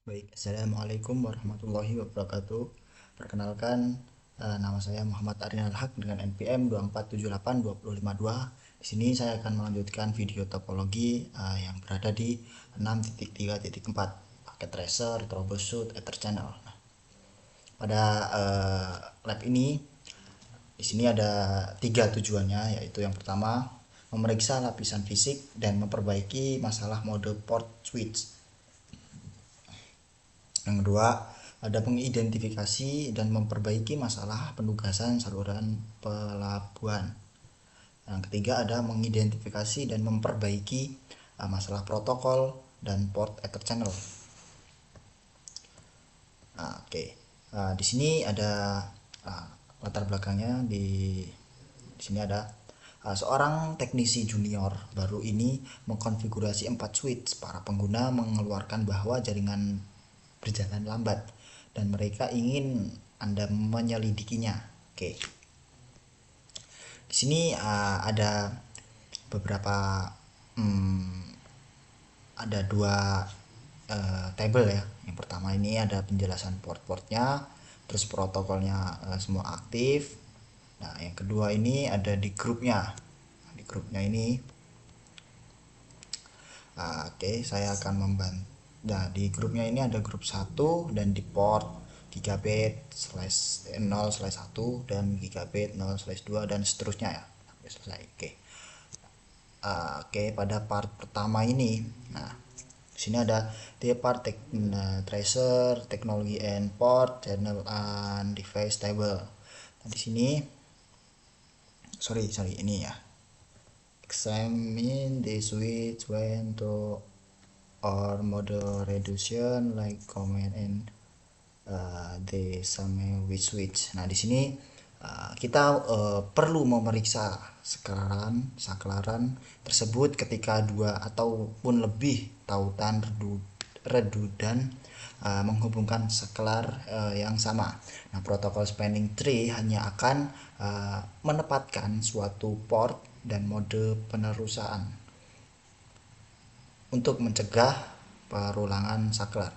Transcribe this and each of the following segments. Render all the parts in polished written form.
Baik, Assalamualaikum warahmatullahi wabarakatuh. Perkenalkan, nama saya Muhammad Arinal Haq dengan NPM 2478252. Di sini saya akan melanjutkan video topologi yang berada di 6.3.4 paket tracer, troubleshoot, ether channel. Nah, pada lab ini di sini ada tiga tujuannya, yaitu yang pertama memeriksa lapisan fisik dan memperbaiki masalah mode port switch. Yang kedua, ada mengidentifikasi dan memperbaiki masalah penugasan saluran pelabuhan. Yang ketiga, ada mengidentifikasi dan memperbaiki masalah protokol dan port ether channel. Oke. Di sini ada latar belakangnya. Di sini ada seorang teknisi junior baru ini mengkonfigurasi 4 switch. Para pengguna mengeluarkan bahwa jaringan berjalan lambat dan mereka ingin Anda menyelidikinya. Oke. Di sini ada beberapa ada dua table ya. Yang pertama ini ada penjelasan port-portnya, terus protokolnya semua aktif. Nah, yang kedua ini ada di grupnya. Di grupnya ini oke, saya akan membantu. Nah, di grupnya ini ada grup 1 dan di port gigabit /0/1 dan gigabit 0/2 dan seterusnya ya. Sampai selesai. Oke, pada part pertama ini, nah, di sini ada the part tracer, technology and port, channel and device table. Nah, di sini sorry ini ya. Examine the switch when to or model reduction like comment and the same with switch. Nah, di sini kita perlu memeriksa saklaran tersebut ketika dua ataupun lebih tautan redundan menghubungkan saklar yang sama. Nah, protokol spanning tree hanya akan menempatkan suatu port dan mode penerusan untuk mencegah perulangan saklar.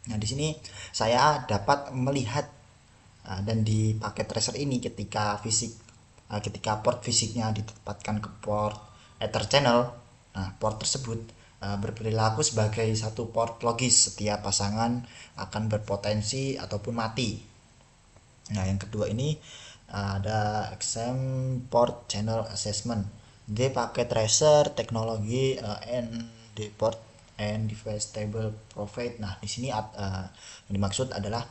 Nah, di sini saya dapat melihat dan di paket tracer ini ketika port fisiknya ditempatkan ke port ether channel, nah port tersebut berperilaku sebagai satu port logis. Setiap pasangan akan berpotensi ataupun mati. Nah, yang kedua ini ada exam port channel assessment. Di paket tracer teknologi and the port and device table provide. Nah, di sini yang dimaksud adalah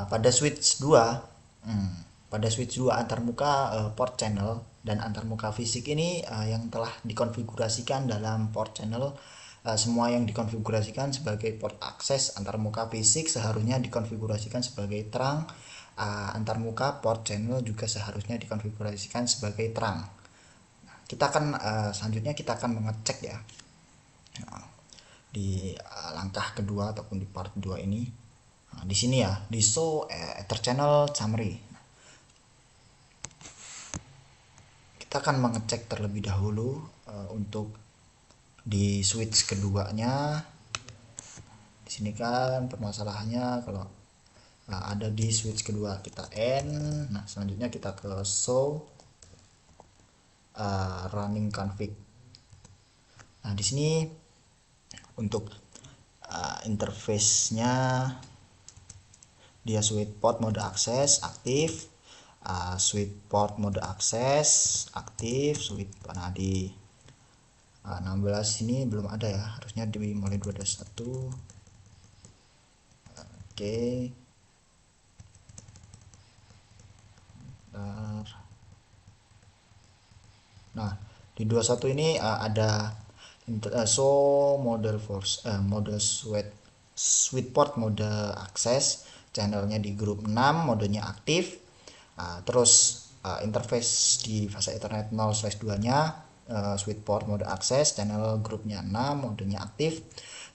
pada switch 2 antarmuka port channel dan antarmuka fisik ini yang telah dikonfigurasikan dalam port channel, semua yang dikonfigurasikan sebagai port akses antarmuka fisik seharusnya dikonfigurasikan sebagai terang. Antarmuka port channel juga seharusnya dikonfigurasikan sebagai terang. Nah, selanjutnya kita akan mengecek ya. Nah, di langkah kedua ataupun di part 2 ini. Nah, di sini ya, di show ether channel summary. Kita akan mengecek terlebih dahulu untuk di switch keduanya. Di sini kan permasalahannya kalau ada di switch kedua kita N. Nah, selanjutnya kita ke show running config. Nah, di sini untuk interface-nya dia switch port mode akses aktif, switch port mode akses aktif, switch. Nah, di 16 ini belum ada ya, harusnya dimulai 2.1. Oke. Nah, di 21 ini ada show model force model switch port mode akses, channelnya di grup 6, modenya aktif. Terus interface di fase Ethernet 0/2 nya switch port mode akses, channel grupnya 6, modenya aktif.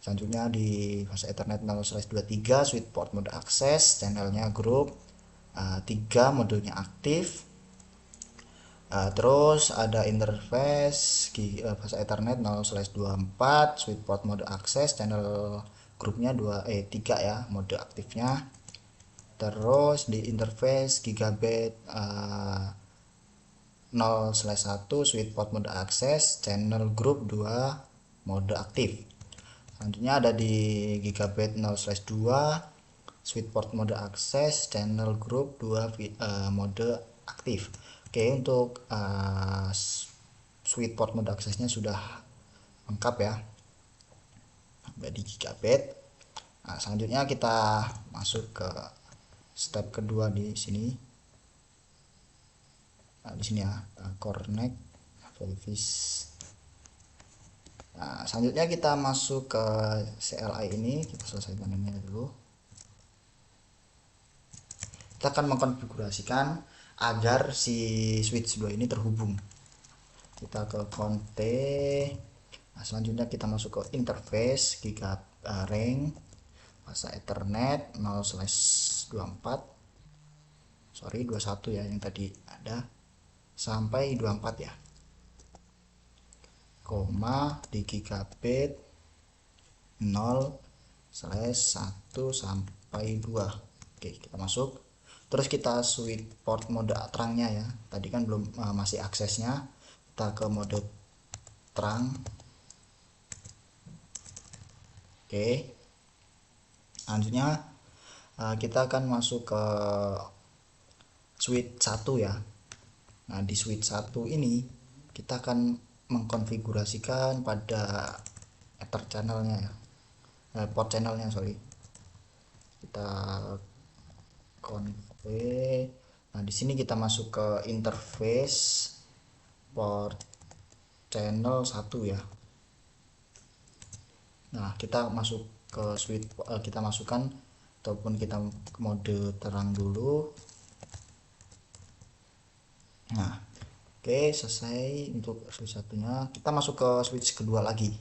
Selanjutnya di fase Ethernet 0/23 switch port mode akses, channelnya grup 3, modenya aktif. Terus ada interface bahasa Ethernet 0/24, switch port mode akses, channel grupnya 3 ya, mode aktifnya. Terus di interface gigabit 0/1, switch port mode akses, channel group 2, mode aktif. Selanjutnya ada di gigabit 0/2, switch port mode akses, channel group 2, mode aktif. Oke, untuk switch port mode aksesnya sudah lengkap ya, di gigabit. Nah, selanjutnya kita masuk ke step kedua di sini. Nah, di sini ya, connect verify. Nah, selanjutnya kita masuk ke CLI ini, kita selesaikan ini dulu. Kita akan mengkonfigurasikan agar si switch 2 ini terhubung. Kita ke config. Nah, selanjutnya kita masuk ke interface ring bahasa Ethernet 0/24, sorry 21 ya, yang tadi ada sampai 24 ya, koma di gigabit 0/1 sampai 2. Oke, kita masuk. Terus kita switch port mode terangnya ya, tadi kan belum masih aksesnya. Kita ke mode terang. Oke, selanjutnya kita akan masuk ke switch 1 ya. Nah, di switch 1 ini kita akan mengkonfigurasikan pada ether channelnya ya, port channelnya, sorry. Kita config. Nah, di sini kita masuk ke interface port channel 1 ya. Nah, kita masuk ke switch, kita masukkan ataupun kita mode terang dulu. Nah, oke, selesai untuk switch satunya. Kita masuk ke switch kedua lagi.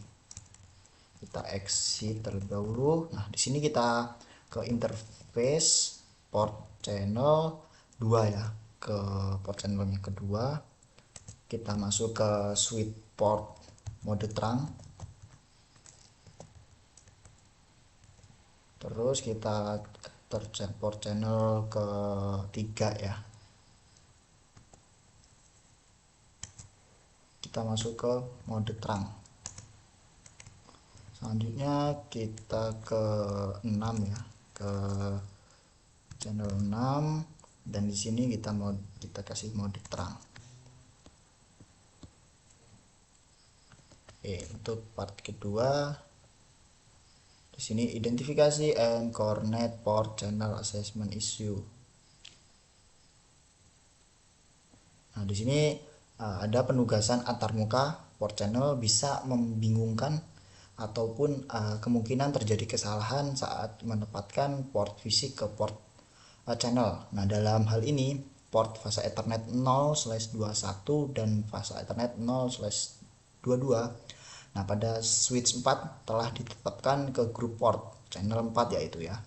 Kita exit terlebih dahulu. Nah, di sini kita ke interface port channel 2 ya, ke port channelnya kedua. Kita masuk ke switch port mode terang. Terus kita port channel ke 3 ya. Kita masuk ke mode terang. Selanjutnya kita ke 6 ya, ke channel 6, dan di sini kita kasih mode terang. Untuk part kedua di sini identifikasi and coordinate port channel assessment issue. Nah, di sini ada penugasan antarmuka. Port channel bisa membingungkan ataupun kemungkinan terjadi kesalahan saat menempatkan port fisik ke port channel. Nah, dalam hal ini port fase Ethernet 0/21 dan fase Ethernet 0/22. Nah, pada switch 4 telah ditetapkan ke grup port channel 4 yaitu ya.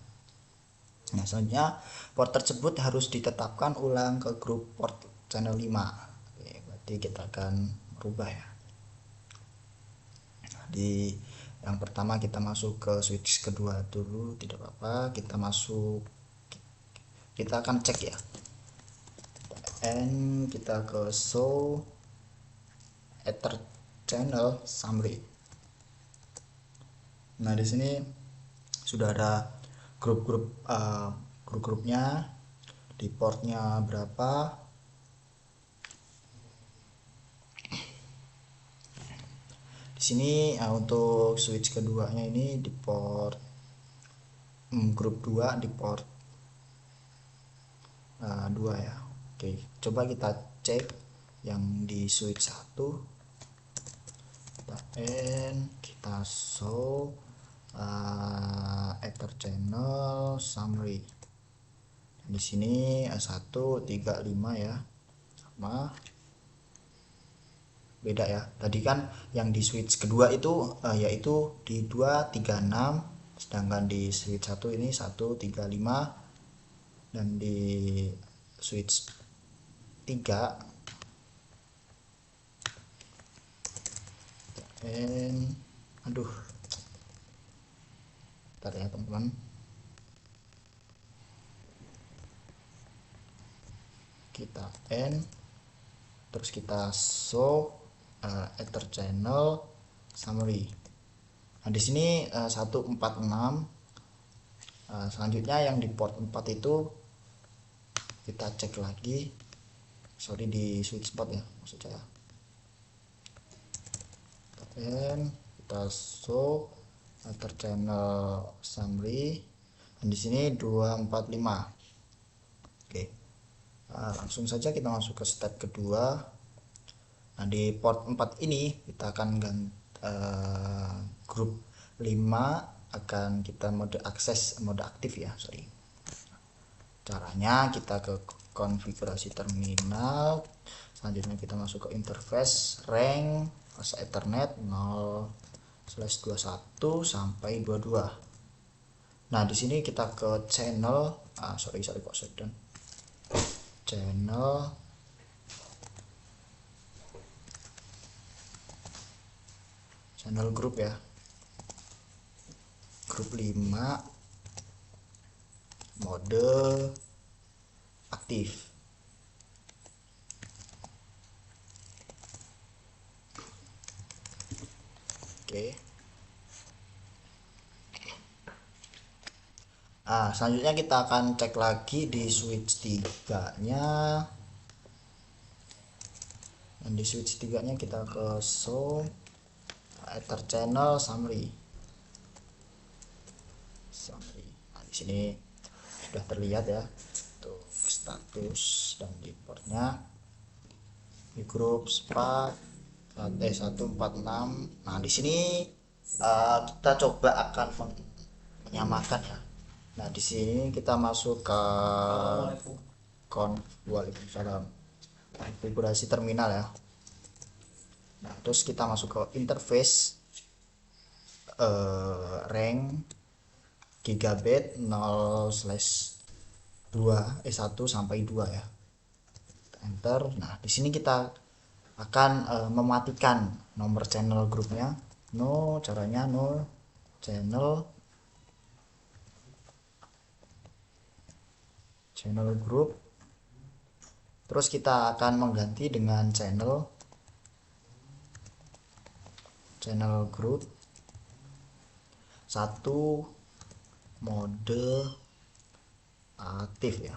Nah, selanjutnya port tersebut harus ditetapkan ulang ke grup port channel 5. Oke, berarti kita akan merubah ya. Nah, di yang pertama kita masuk ke switch kedua dulu, tidak apa-apa. Kita akan cek ya. Kita ke show ether channel summary. Nah, di sini sudah ada grup-grupnya, di portnya berapa. Di sini untuk switch keduanya ini di port grup 2 di port 2 ya. Oke, coba kita cek yang di switch 1. Kita show ether channel summary. Di sini 135 ya, sama beda ya. Tadi kan yang di switch kedua itu yaitu di 236, sedangkan di switch 1 ini 135, dan di switch 3 aduh, bentar ya teman-teman. Kita terus kita show ether channel summary. Nah di sini 146. Selanjutnya yang di port 4 itu kita cek lagi, sorry di switch spot ya maksud saya. Kita show ether channel summary. Dan di sini 245. Oke. Langsung saja kita masuk ke step kedua. Nah di port 4 ini kita akan ganti grup 5 akan kita mode aktif ya, sorry. Caranya kita ke konfigurasi terminal, selanjutnya kita masuk ke interface rank fase Ethernet 0/21 sampai 22. Nah di sini kita ke channel, sorry kok shutdown, channel group ya, grup 5 mode aktif. Oke. Selanjutnya kita akan cek lagi di switch 3-nya. Dan di switch 3-nya kita ke show ether channel summary. Nah, di sini sudah terlihat ya untuk status dan di portnya di grup SPA 146. Nah di sini kita coba akan menyamakan ya. Nah di sini kita masuk ke Waalaikumsalam, konfigurasi terminal ya. Nah terus kita masuk ke interface rank gigabit 0/1 sampai 2 ya. Enter. Nah di sini kita akan mematikan nomor channel grupnya. Caranya channel group. Terus kita akan mengganti dengan channel group 1 mode aktif ya.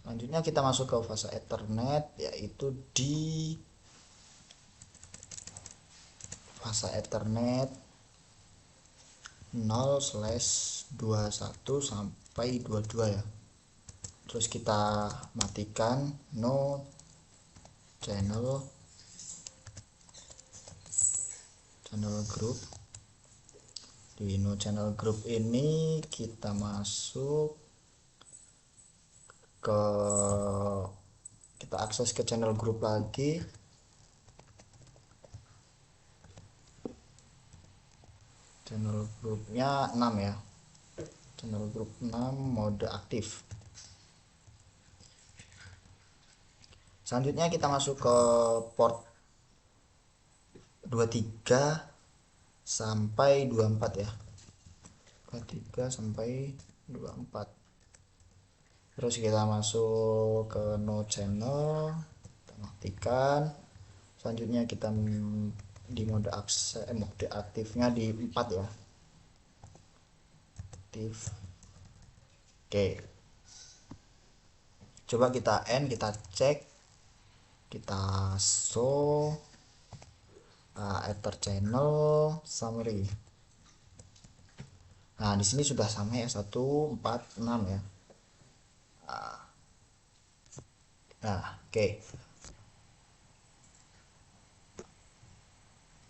Selanjutnya kita masuk ke fase Ethernet, yaitu di fase Ethernet 0/21 sampai 22 ya. Terus kita matikan channel group. Di channel group ini kita masuk ke, kita akses ke channel group lagi. Channel grupnya 6 ya, channel group 6 mode aktif. Selanjutnya kita masuk ke port 23 sampai 24 ya, 23 sampai 24. Terus kita masuk ke channel, kita matikan. Selanjutnya kita di mode aktifnya di 4 ya, aktif. Oke, coba kita kita cek, kita show ether channel summary. Nah di sini sudah sama ya, 146 ya. Nah oke.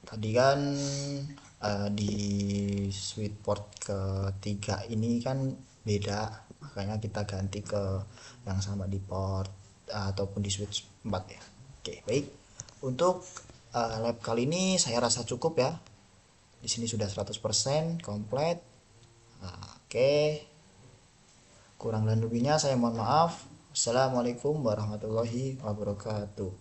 Tadi kan di switch port ketiga ini kan beda, makanya kita ganti ke yang sama di port ataupun di switch 4 ya. Oke, baik. Untuk lab kali ini saya rasa cukup ya. Di sini sudah 100% komplit. Oke. Kurang dan lebihnya saya mohon maaf. Assalamualaikum warahmatullahi wabarakatuh.